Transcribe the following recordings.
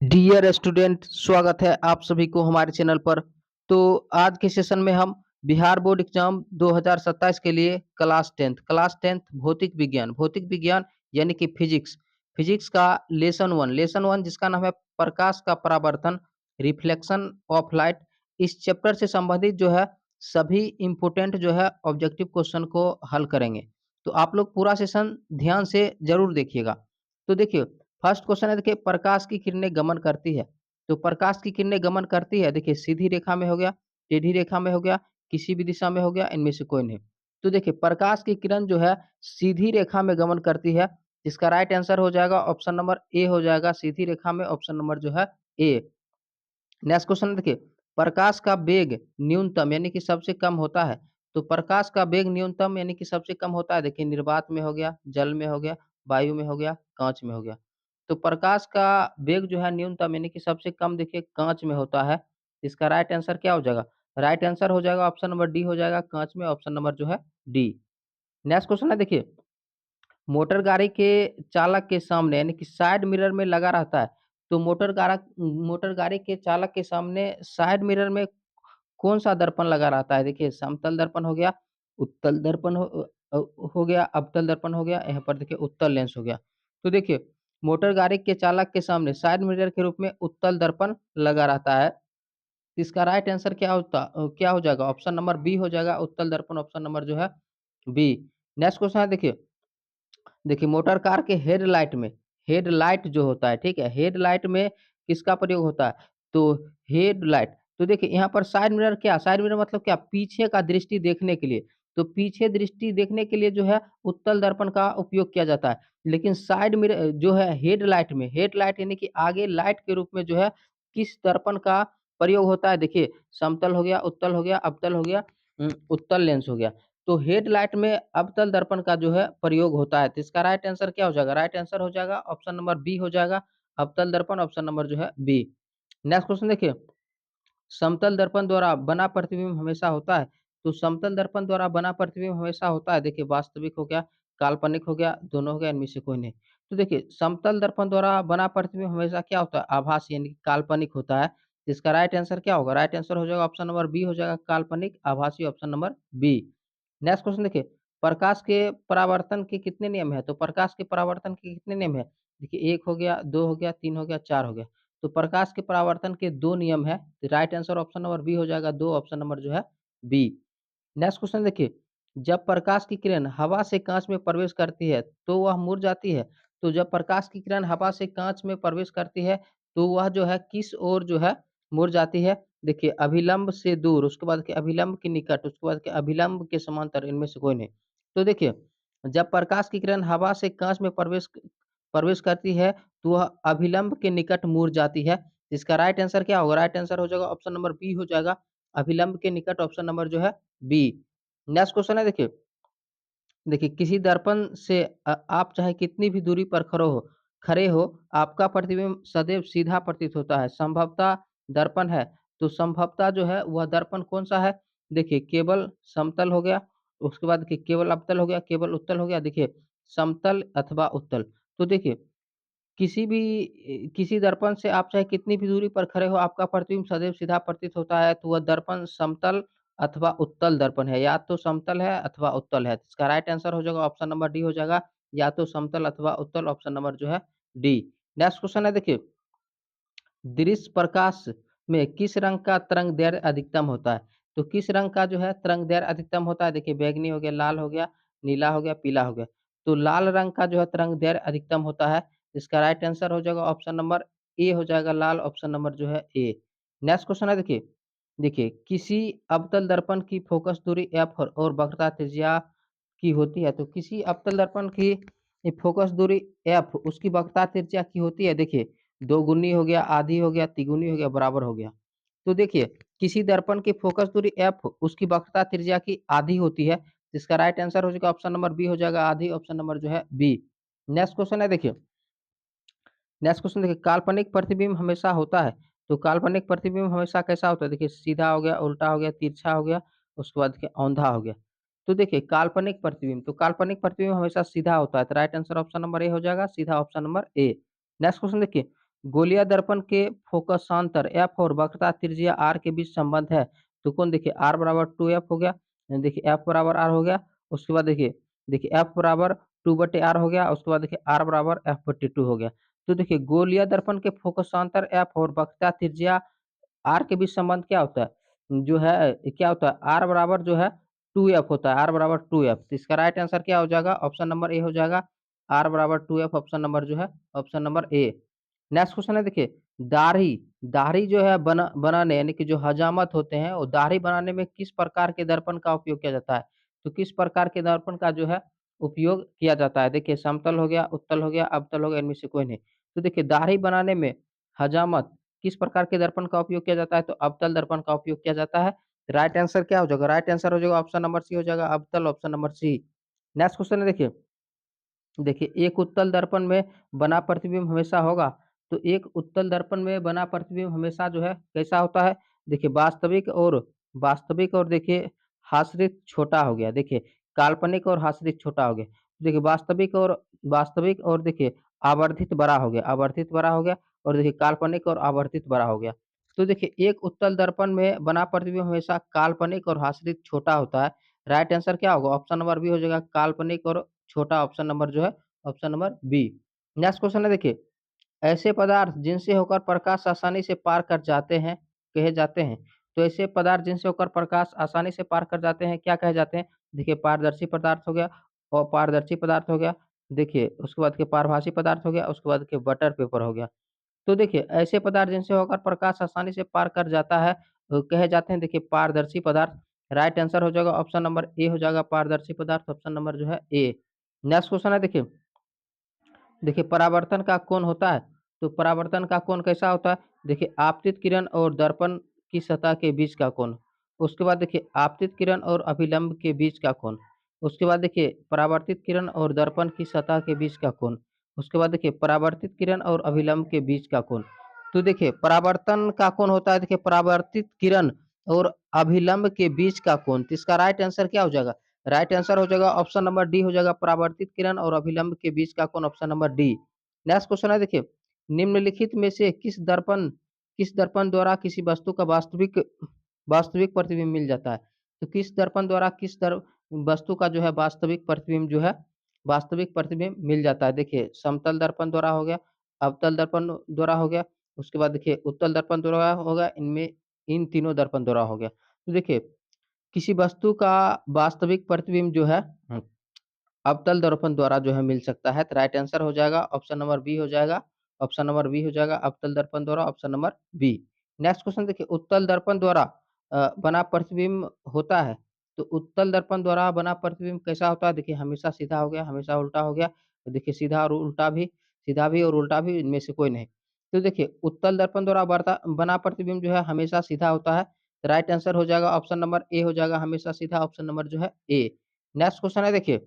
Dear student, स्वागत है आप सभी को हमारे चैनल पर। तो आज के सेशन में हम बिहार बोर्ड एग्जाम 2027 के लिए क्लास टेंथ भौतिक विज्ञान यानी कि फिजिक्स का लेसन वन जिसका नाम है प्रकाश का परावर्तन, रिफ्लेक्शन ऑफ लाइट। इस चैप्टर से संबंधित जो है सभी इम्पोर्टेंट जो है ऑब्जेक्टिव क्वेश्चन को हल करेंगे। तो आप लोग पूरा सेशन ध्यान से जरूर देखिएगा। तो देखिए, फर्स्ट क्वेश्चन है, देखिए प्रकाश की किरणें गमन करती है। तो प्रकाश की किरणें गमन करती है, देखिए सीधी रेखा में हो गया, टेढ़ी रेखा में हो गया, किसी भी दिशा में हो गया, इनमें से कोई नहीं। तो देखिए प्रकाश की किरण जो है सीधी रेखा में गमन करती है। इसका राइट आंसर हो जाएगा ऑप्शन नंबर ए हो जाएगा, सीधी रेखा में ऑप्शन नंबर जो है ए। नेक्स्ट क्वेश्चन देखिए, प्रकाश का वेग न्यूनतम यानी कि सबसे कम होता है। तो प्रकाश का वेग न्यूनतम यानी कि सबसे कम होता है, देखिए निर्वात में हो गया, जल में हो गया, वायु में हो गया, कांच में हो गया। तो प्रकाश का वेग जो है न्यूनतम यानी कि सबसे कम देखिए कांच में होता है। इसका राइट आंसर क्या हो जाएगा? राइट आंसर हो जाएगा ऑप्शन नंबर डी हो जाएगा, कांच में ऑप्शन नंबर जो है डी। नेक्स्ट क्वेश्चन है देखिए, मोटर गाड़ी के चालक के सामने यानी कि साइड मिरर में लगा रहता है। तो मोटर गाड़ी के चालक के सामने साइड मिरर में कौन-सा दर्पण लगा रहता है? देखिए समतल दर्पण हो गया, उत्तल दर्पण हो गया, अवतल दर्पण हो गया, यहाँ पर देखिए उत्तल लेंस हो गया। तो देखिए मोटर गाड़ी के चालक के सामने साइड मिरर के रूप में उत्तल दर्पण लगा रहता है। इसका राइट आंसर क्या हो जाएगा? ऑप्शन नंबर बी हो जाएगा, उत्तल दर्पण ऑप्शन नंबर जो है बी। नेक्स्ट क्वेश्चन है देखिए मोटर कार के हेडलाइट जो होता है, ठीक है? हेडलाइट में किसका प्रयोग होता है? तो हेडलाइट, तो देखिए यहाँ पर साइड मिरर मतलब क्या? पीछे का दृष्टि देखने के लिए। तो पीछे दृष्टि देखने के लिए जो है उत्तल दर्पण का उपयोग किया जाता है। लेकिन साइड मिरर जो है हेडलाइट यानी कि आगे लाइट के रूप में जो है किस दर्पण का प्रयोग होता है? देखिए समतल हो गया, उत्तल हो गया, अवतल हो गया, उत्तल लेंस हो गया। तो हेडलाइट में अवतल दर्पण का जो है प्रयोग होता है। तो इसका राइट आंसर क्या हो जाएगा? राइट आंसर हो जाएगा ऑप्शन नंबर बी हो जाएगा, अवतल दर्पण ऑप्शन नंबर जो है बी। नेक्स्ट क्वेश्चन देखिए, समतल दर्पण द्वारा बना प्रतिबिंब हमेशा होता है। तो समतल दर्पण द्वारा बना प्रतिबिंब हमेशा होता है, देखिए वास्तविक हो गया, काल्पनिक हो गया, दोनों हो गया, इनमें से कोई नहीं। तो देखिए समतल दर्पण द्वारा बना प्रतिबिंब हमेशा क्या होता है? आभासी यानी कि काल्पनिक होता है। इसका राइट आंसर क्या होगा? राइट आंसर हो जाएगा ऑप्शन नंबर बी हो जाएगा, काल्पनिक आभासी option number B. Next question देखिए, प्रकाश के परावर्तन के कितने नियम हैं? तो प्रकाश के परावर्तन के कितने नियम हैं? देखिए 1 हो गया, 2 हो गया, 3 हो गया, 4 हो गया। तो प्रकाश के परावर्तन के 2 नियम हैं। तो right answer option number B हो जाएगा, 2 ऑप्शन नंबर जो है बी। नेक्स्ट क्वेश्चन देखिए, जब प्रकाश की किरण हवा से काँच में प्रवेश करती है, तो वह मुड़ जाती है। तो जब प्रकाश की किरण हवा से काँच में प्रवेश करती है, तो वह जो है किस ओर जो है मुड़ जाती है? देखिए अभिलंब से दूर, उसके बाद के अभिलंब के निकट, उसके बाद के अभिलंब के समांतर, इनमें से कोई नहीं। तो देखिए, जब प्रकाश की किरण हवा से काँच में प्रवेश करती है, तो वह अभिलंब के निकट मुड़ जाती है। इसका राइट आंसर क्या होगा? राइट आंसर हो जाएगा ऑप्शन नंबर बी हो जाएगा, अभिलंब के निकट ऑप्शन नंबर जो है बी। नेक्स्ट क्वेश्चन है देखिए किसी दर्पण से आप चाहे कितनी भी दूरी पर खड़े हो, आपका प्रतिबिंब सदैव सीधा प्रतीत होता है। संभवतः दर्पण है, तो संभवतः जो है वह दर्पण कौन-सा है? देखिए केवल समतल हो गया, उसके बाद देखिए केवल अवतल हो गया, केवल उत्तल हो गया, देखिए समतल अथवा उत्तल। तो देखिए किसी दर्पण से आप चाहे कितनी भी दूरी पर खड़े हो, आपका प्रतिबिंब सदैव सीधा प्रतीत होता है, तो वह दर्पण समतल अथवा उत्तल दर्पण है, या तो समतल है अथवा उत्तल है। इसका राइट आंसर हो जाएगा ऑप्शन नंबर डी हो जाएगा, या तो समतल अथवा उत्तल ऑप्शन नंबर जो है डी। नेक्स्ट क्वेश्चन है देखिए, दृश्य प्रकाश में किस रंग का तरंग दैर्ध्य अधिकतम होता है? तो किस रंग का जो है तरंग दैर्ध्य अधिकतम होता है? देखिए बैंगनी हो गया, लाल हो गया, नीला हो गया, पीला हो गया। तो लाल रंग का जो है तरंग दैर्ध्य अधिकतम होता है। इसका राइट आंसर हो जाएगा ऑप्शन नंबर ए हो जाएगा, लाल ऑप्शन नंबर जो है ए। नेक्स्ट क्वेश्चन है देखिए किसी अवतल दर्पण की फोकस दूरी एफ और वक्रता त्रिज्या की होती है। तो किसी अवतल दर्पण की फोकस दूरी एफ, उसकी वक्रता त्रिज्या की होती है, देखिए दोगुनी हो गया, आधी हो गया, तिगुनी हो गया, बराबर हो गया। तो देखिए किसी दर्पण की फोकस दूरी एफ, उसकी वक्रता त्रिज्या की आधी होती है। जिसका राइट आंसर हो जाएगा ऑप्शन नंबर बी हो जाएगा, आधी ऑप्शन नंबर जो है बी। नेक्स्ट क्वेश्चन है देखिए काल्पनिक प्रतिबिंब हमेशा होता है। तो काल्पनिक प्रतिबिंब हमेशा कैसा होता है? देखिए सीधा हो गया, उल्टा हो गया, तिरछा हो गया, उसके बाद देखिए औंधा हो गया। तो देखिए काल्पनिक प्रतिबिंब हमेशा सीधा होता है। तो right answer option number A हो जाएगा, सीधा option number A. Next question देखिए, गोलीय दर्पण के फोकसांतर एफ और वक्रता त्रिज्या आर के बीच संबंध है। तो कौन देखिए आर बराबर 2f हो गया, देखिए एफ बराबर आर हो गया। उसके बाद देखिए एफ बराबर 2/r हो गया। उसके बाद देखिए आर बराबर f/2 हो गया। तो देखिए गोलीय दर्पण के फोकसांतर एफ और वक्रता त्रिज्या आर के बीच संबंध क्या होता है? जो है क्या होता है? आर बराबर जो है 2f होता है, आर बराबर 2f। तो इसका राइट आंसर क्या हो जाएगा? ऑप्शन नंबर ए हो जाएगा। आर बराबर 2f ऑप्शन नंबर जो है option number A. Next question है देखिए, दाढ़ी दाढ़ी जो है बनाने यानी कि जो हजामत होते हैं वो दाढ़ी बनाने में किस प्रकार के दर्पण का उपयोग किया जाता है? तो किस प्रकार के दर्पण का जो है उपयोग किया जाता है? देखिए समतल हो गया, उत्तल हो गया, अवतल हो गया, इनमें से कोई नहीं। तो देखिए दाढ़ी बनाने में हजामत किस प्रकार के दर्पण का उपयोग किया जाता है? तो अवतल दर्पण का उपयोग किया जाता है। राइट आंसर क्या हो जाएगा? राइट आंसर हो जाएगा ऑप्शन नंबर सी हो जाएगा, अवतल option number C. Next question है देखिए, एक उत्तल दर्पण में बना प्रतिबिंब हमेशा होगा। तो एक उत्तल दर्पण में बना प्रतिबिंब हमेशा जो है कैसा होता है? देखिए वास्तविक और देखिए हास्रित छोटा हो गया। देखिए काल्पनिक और हास्रित छोटा हो गया। देखिए वास्तविक और देखिए आवर्धित बड़ा हो गया, आवर्धित बड़ा हो गया। और देखिए काल्पनिक और आवर्धित बड़ा हो गया। तो देखिए एक उत्तल दर्पण में बना प्रतिबिंब हमेशा काल्पनिक और हास्रित छोटा होता है। राइट आंसर क्या होगा? ऑप्शन नंबर बी हो जाएगा, काल्पनिक और छोटा ऑप्शन नंबर जो है option number B. Next question है देखिए, ऐसे पदार्थ जिनसे होकर प्रकाश आसानी से पार कर जाते हैं कहे जाते हैं। तो ऐसे पदार्थ जिनसे होकर प्रकाश आसानी से पार कर जाते हैं क्या कहे जाते हैं? देखिए पारदर्शी पदार्थ हो गया, अपारदर्शी पदार्थ हो गया। देखिए उसके बाद के पारभासी पदार्थ हो गया, उसके बाद के बटर पेपर हो गया। तो देखिए ऐसे पदार्थ जिनसे होकर प्रकाश आसानी से पार कर जाता है कहे जाते हैं देखिए पारदर्शी पदार्थ। राइट आंसर हो जाएगा ऑप्शन नंबर ए हो जाएगा, पारदर्शी पदार्थ ऑप्शन नंबर जो है ए। नेक्स्ट क्वेश्चन है देखिए परावर्तन का कोण होता है। तो परावर्तन का कोण कैसा होता है? देखिए आपतित किरण और दर्पण की सतह के बीच का कोण। उसके बाद देखिए आपतित किरण और अभिलंब के बीच का कोण। उसके बाद देखिए परावर्तित किरण और दर्पण की सतह के बीच का कोण। उसके बाद देखिए परावर्तित किरण और अभिलंब के बीच का कोण। तो देखिए परावर्तन का कोण होता है देखिए परावर्तित किरण और अभिलंब के बीच का कोण। तो इसका राइट आंसर क्या हो जाएगा? राइट आंसर हो जाएगा ऑप्शन नंबर डी हो जाएगा, परावर्तित किरण और अभिलंब के बीच का कोण option number D. Next question है देखिए, निम्नलिखित में से किस दर्पण द्वारा किसी वस्तु का वास्तविक वास्तविक प्रतिबिंब मिल जाता है? तो किस दर्पण द्वारा वस्तु का जो है वास्तविक प्रतिबिंब मिल जाता है? देखिए समतल दर्पण द्वारा हो गया, अवतल दर्पण द्वारा हो गया, उसके बाद देखिए उत्तल दर्पण द्वारा हो गया, इनमें इन तीनों दर्पण द्वारा हो गया। तो देखिए किसी वस्तु का वास्तविक प्रतिबिंब जो है अवतल दर्पण द्वारा जो है मिल सकता है। तो राइट आंसर हो जाएगा ऑप्शन नंबर बी हो जाएगा, ऑप्शन नंबर बी हो जाएगा अवतल दर्पण द्वारा option number B. Next question देखिए, उत्तल दर्पण द्वारा बना प्रतिबिंब होता है। तो उत्तल दर्पण द्वारा बना प्रतिबिंब कैसा होता है? देखिए हमेशा सीधा हो गया, हमेशा उल्टा हो गया। तो देखिए सीधा भी और उल्टा भी, इनमें से कोई नहीं। तो देखिए उत्तल दर्पण द्वारा बना प्रतिबिंब जो है हमेशा सीधा होता है। राइट आंसर हो जाएगा ऑप्शन नंबर ए हो जाएगा, हमेशा सीधा ऑप्शन नंबर जो है ए। नेक्स्ट क्वेश्चन है देखिए,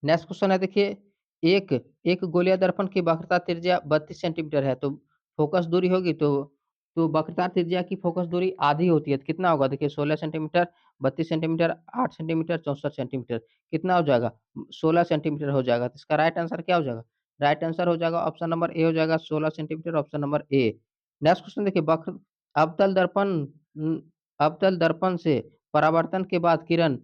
नेक्स्ट क्वेश्चन है देखिए, एक एक गोलीय दर्पण की वक्रता त्रिज्या 32 सेंटीमीटर है। तो फोकस दूरी होगी तो वक्रता त्रिज्या की फोकस दूरी आधी होती है। तो कितना होगा? देखिए 16 सेंटीमीटर, 32 सेंटीमीटर, 8 सेंटीमीटर, 64 सेंटीमीटर। कितना हो जाएगा? 16 सेंटीमीटर हो जाएगा। तो इसका राइट आंसर क्या हो जाएगा? राइट आंसर हो जाएगा ऑप्शन नंबर ए हो जाएगा, 16 centimetre option number A. Next question देखिए, वक्र अवतल दर्पण उम, अवतल दर्पण से परावर्तन के बाद किरण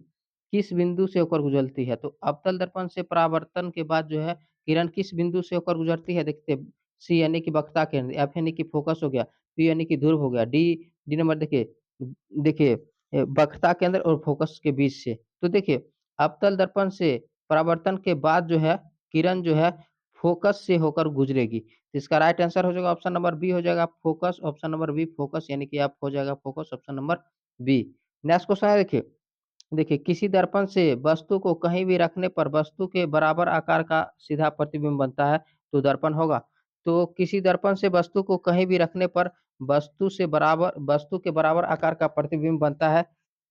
किस बिंदु से होकर गुजरती है? तो अवतल दर्पण से परावर्तन के बाद जो है किरण किस बिंदु से होकर गुजरती है? देखते हैं, सी यानी कि वक्रता केंद्र, एफ यानी कि फोकस हो गया, पी यानी कि ध्रुव हो गया, डी नंबर देखिए वक्रता केंद्र और फोकस के बीच से। तो देखिए अवतल दर्पण से परावर्तन के बाद जो है किरण जो है फोकस से होकर गुजरेगी। तो इसका राइट आंसर हो जाएगा ऑप्शन नंबर बी हो जाएगा, focus option number B focus यानी कि आप हो जाएगा focus option number B. Next question है देखिए किसी दर्पण से वस्तु को कहीं भी रखने पर वस्तु के बराबर आकार का सीधा प्रतिबिंब बनता है, तो दर्पण होगा। तो किसी दर्पण से वस्तु को कहीं भी रखने पर वस्तु के बराबर आकार का प्रतिबिंब बनता है,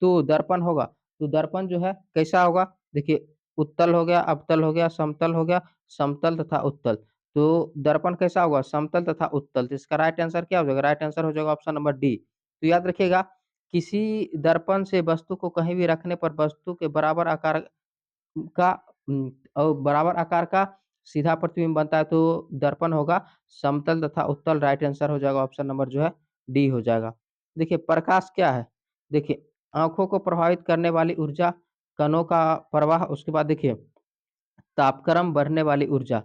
तो दर्पण होगा। तो दर्पण जो है कैसा होगा? देखिए उत्तल हो गया, अवतल हो गया, समतल हो गया, समतल तथा उत्तल। तो दर्पण कैसा होगा? समतल तथा उत्तल। तो इसका राइट आंसर क्या हो जाएगा? राइट आंसर हो जाएगा ऑप्शन नंबर डी। तो याद रखिएगा, किसी दर्पण से वस्तु को कहीं भी रखने पर वस्तु के बराबर आकार का और बराबर आकार का सीधा प्रतिबिंब बनता है तो दर्पण होगा समतल तथा उत्तल, राइट आंसर हो जाएगा ऑप्शन नंबर जो है डी हो जाएगा। देखिए प्रकाश क्या है? देखिए आँखों को प्रभावित करने वाली ऊर्जा, कणों का प्रवाह, उसके बाद देखिए तापक्रम बढ़ने वाली ऊर्जा।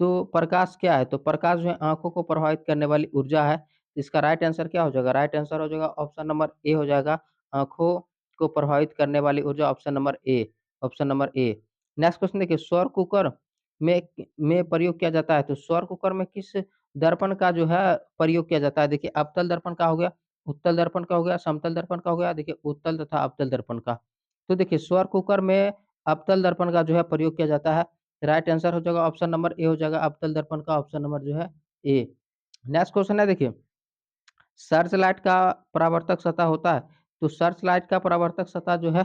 तो प्रकाश क्या है? तो प्रकाश जो है आँखों को प्रभावित करने वाली ऊर्जा है। इसका राइट आंसर क्या हो जाएगा? राइट आंसर हो जाएगा ऑप्शन नंबर ए हो जाएगा। आँखों को प्रभावित करने वाली ऊर्जा option number A, option number A. Next question देखिए सौर कुकर में प्रयोग किया जाता है, तो सौर कुकर में किस दर्पण का जो है प्रयोग किया जाता है? देखिए अवतल दर्पण का हो गया, उत्तल दर्पण का हो गया, समतल दर्पण का हो गया, देखिए उत्तल तथा अवतल दर्पण का। तो देखिए सौर कुकर में अवतल दर्पण का जो है प्रयोग किया जाता है। राइट आंसर हो जाएगा ऑप्शन नंबर ए हो जाएगा अवतल दर्पण का ऑप्शन नंबर जो है ए। नेक्स्ट क्वेश्चन है देखिए, सर्च लाइट का परावर्तक सतह होता है, तो सर्च लाइट का परावर्तक सतह जो है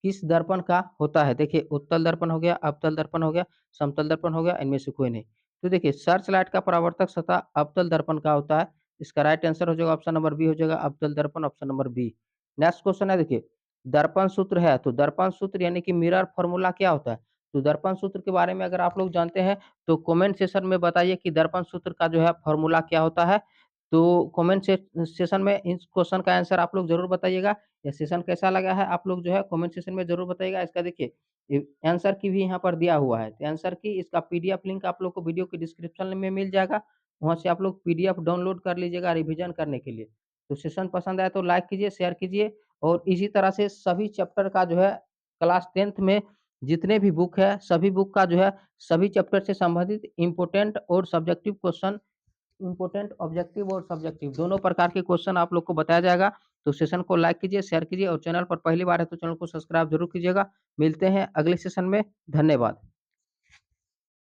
किस दर्पण का होता है? देखिए उत्तल दर्पण हो गया, अवतल दर्पण हो गया, समतल दर्पण हो गया, इनमें से कोई नहीं। तो देखिए सर्च लाइट का परावर्तक सतह अवतल दर्पण का होता है। इसका राइट आंसर हो जाएगा ऑप्शन नंबर बी हो जाएगा अवतल दर्पण option number B. Next question है देखिए, दर्पण सूत्र है, तो दर्पण सूत्र यानी कि मिरर फॉर्मूला क्या होता है? तो दर्पण सूत्र के बारे में अगर आप लोग जानते हैं तो कमेंट सेक्शन में बताइए कि दर्पण सूत्र का जो है फॉर्मूला क्या होता है? तो कमेंट सेशन में इस क्वेश्चन का आंसर आप लोग ज़रूर बताइएगा। ये सेशन कैसा लगा है आप लोग जो है कमेंट सेशन में ज़रूर बताइएगा। इसका देखिए आंसर की भी यहाँ पर दिया हुआ है। तो आंसर की इसका पीडीएफ लिंक आप लोग को वीडियो के डिस्क्रिप्शन में मिल जाएगा। वहाँ से आप लोग पीडीएफ डाउनलोड कर लीजिएगा रिवीजन करने के लिए। तो सेशन पसंद आए तो लाइक कीजिए, शेयर कीजिए और इसी तरह से सभी चैप्टर का जो है क्लास 10th में जितने भी बुक है, सभी बुक का जो है सभी चैप्टर से संबंधित इम्पोर्टेंट और सब्जेक्टिव क्वेश्चन, इम्पोर्टेंट ऑब्जेक्टिव और सब्जेक्टिव दोनों प्रकार के क्वेश्चन आप लोग को बताया जाएगा। तो सेशन को लाइक कीजिए, शेयर कीजिए और चैनल पर पहली बार है तो चैनल को सब्सक्राइब ज़रूर कीजिएगा। मिलते हैं अगले सेशन में। धन्यवाद।